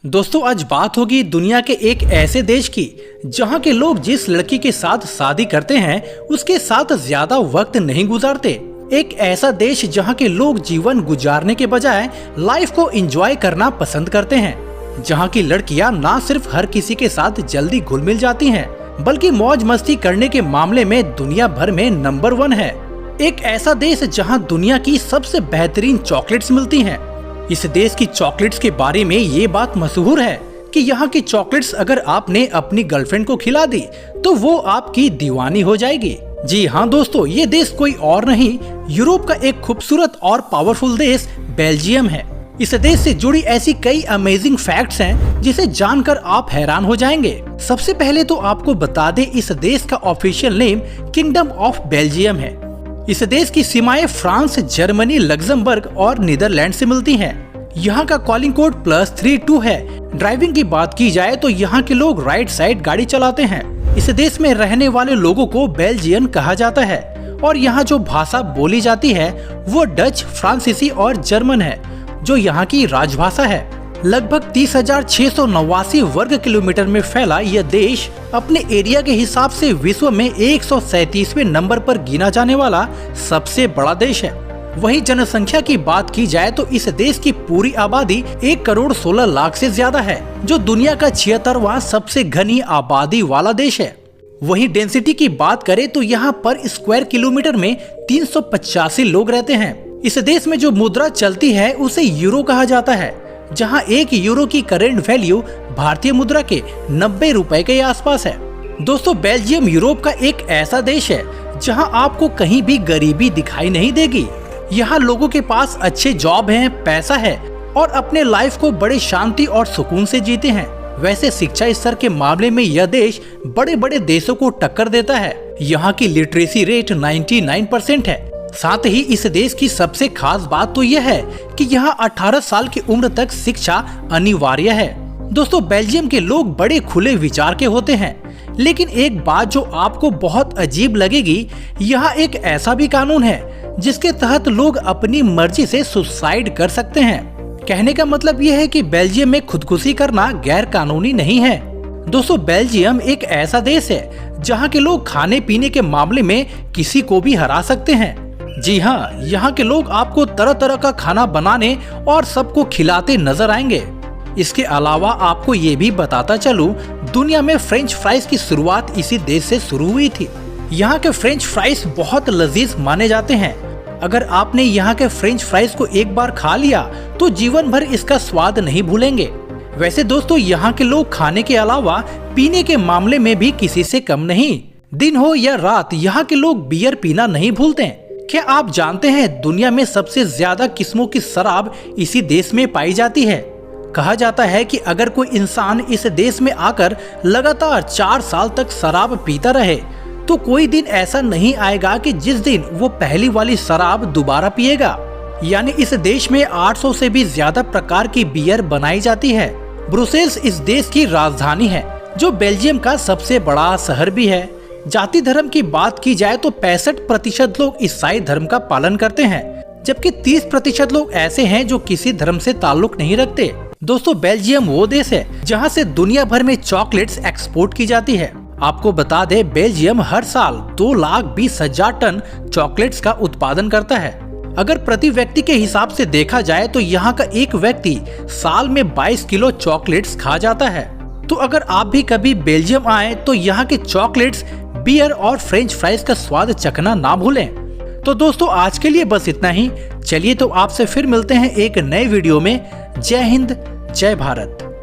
दोस्तों आज बात होगी दुनिया के एक ऐसे देश की जहां के लोग जिस लड़की के साथ शादी करते हैं उसके साथ ज्यादा वक्त नहीं गुजारते। एक ऐसा देश जहां के लोग जीवन गुजारने के बजाय लाइफ को एंजॉय करना पसंद करते हैं। जहां की लड़कियां ना सिर्फ हर किसी के साथ जल्दी घुल मिल जाती हैं, बल्कि मौज मस्ती करने के मामले में दुनिया भर में नंबर 1 है। एक ऐसा देश जहां दुनिया की सबसे बेहतरीन चॉकलेट्स मिलती हैं। इस देश की चॉकलेट्स के बारे में ये बात मशहूर है कि यहाँ की चॉकलेट्स अगर आपने अपनी गर्लफ्रेंड को खिला दी तो वो आपकी दीवानी हो जाएगी। जी हाँ दोस्तों, ये देश कोई और नहीं, यूरोप का एक खूबसूरत और पावरफुल देश बेल्जियम है। इस देश से जुड़ी ऐसी कई अमेजिंग फैक्ट्स हैं जिसे जानकर आप हैरान हो जाएंगे। सबसे पहले तो आपको बता दें, इस देश का official name kingdom of Belgium है। इस देश की सीमाएं फ्रांस, जर्मनी, लग्जमबर्ग और नीदरलैंड से मिलती हैं। यहाँ का कॉलिंग कोड +32 है। ड्राइविंग की बात की जाए तो यहाँ के लोग राइट साइड गाड़ी चलाते हैं। इस देश में रहने वाले लोगों को बेल्जियन कहा जाता है और यहाँ जो भाषा बोली जाती है वो डच, फ्रांसीसी और जर्मन है, जो यहाँ की राजभाषा है। लगभग 30,689 वर्ग किलोमीटर में फैला यह देश अपने एरिया के हिसाब से विश्व में 137वें नंबर पर गिना जाने वाला सबसे बड़ा देश है। वहीं जनसंख्या की बात की जाए तो इस देश की पूरी आबादी 1,16,00,000 से ज्यादा है, जो दुनिया का 76वां सबसे घनी आबादी वाला देश है। वहीं डेंसिटी की बात करें तो यहाँ पर स्क्वायर किलोमीटर में 385 लोग रहते हैं। इस देश में जो मुद्रा चलती है उसे यूरो कहा जाता है, जहां 1 यूरो की करेंट वैल्यू भारतीय मुद्रा के 90 रुपए के आसपास है। दोस्तों बेल्जियम यूरोप का एक ऐसा देश है जहां आपको कहीं भी गरीबी दिखाई नहीं देगी। यहाँ लोगों के पास अच्छे जॉब हैं, पैसा है और अपने लाइफ को बड़े शांति और सुकून से जीते हैं। वैसे शिक्षा स्तर के मामले में यह देश बड़े बड़े देशों को टक्कर देता है। यहाँ की लिटरेसी रेट 99% है। साथ ही इस देश की सबसे खास बात तो यह है कि यहाँ 18 साल की उम्र तक शिक्षा अनिवार्य है। दोस्तों बेल्जियम के लोग बड़े खुले विचार के होते हैं, लेकिन एक बात जो आपको बहुत अजीब लगेगी, यहाँ एक ऐसा भी कानून है जिसके तहत लोग अपनी मर्जी से सुसाइड कर सकते हैं। कहने का मतलब यह है कि बेल्जियम में खुदकुशी करना गैर कानूनी नहीं है। दोस्तों बेल्जियम एक ऐसा देश है जहाँ के लोग खाने पीने के मामले में किसी को भी हरा सकते हैं। जी हाँ, यहाँ के लोग आपको तरह तरह का खाना बनाने और सबको खिलाते नजर आएंगे। इसके अलावा आपको ये भी बताता चलूं, दुनिया में फ्रेंच फ्राइज की शुरुआत इसी देश से शुरू हुई थी। यहाँ के फ्रेंच फ्राइज बहुत लजीज माने जाते हैं। अगर आपने यहाँ के फ्रेंच फ्राइज को एक बार खा लिया तो जीवन भर इसका स्वाद नहीं भूलेंगे। वैसे दोस्तों यहाँ के लोग खाने के अलावा पीने के मामले में भी किसी से कम नहीं। दिन हो या रात, यहाँ के लोग बियर पीना नहीं भूलते। क्या आप जानते हैं दुनिया में सबसे ज्यादा किस्मों की शराब इसी देश में पाई जाती है। कहा जाता है कि अगर कोई इंसान इस देश में आकर लगातार 4 साल तक शराब पीता रहे तो कोई दिन ऐसा नहीं आएगा कि जिस दिन वो पहली वाली शराब दोबारा पिएगा। यानी इस देश में 800 से भी ज्यादा प्रकार की बियर बनाई जाती है। ब्रुसेल्स इस देश की राजधानी है, जो बेल्जियम का सबसे बड़ा शहर भी है। जाति धर्म की बात की जाए तो 65% लोग ईसाई धर्म का पालन करते हैं, जबकि 30% लोग ऐसे हैं जो किसी धर्म से ताल्लुक नहीं रखते। दोस्तों बेल्जियम वो देश है जहां से दुनिया भर में चॉकलेट्स एक्सपोर्ट की जाती है। आपको बता दें, बेल्जियम हर साल 2,20,000 टन चॉकलेट्स का उत्पादन करता है। अगर प्रति व्यक्ति के हिसाब से देखा जाए तो यहाँ का एक व्यक्ति साल में 22 किलो चॉकलेट्स खा जाता है। तो अगर आप भी कभी बेल्जियम आए तो यहाँ के चॉकलेट्स, बियर और फ्रेंच फ्राइज का स्वाद चखना ना भूलें। तो दोस्तों आज के लिए बस इतना ही। चलिए तो आपसे फिर मिलते हैं एक नए वीडियो में। जय हिंद, जय भारत।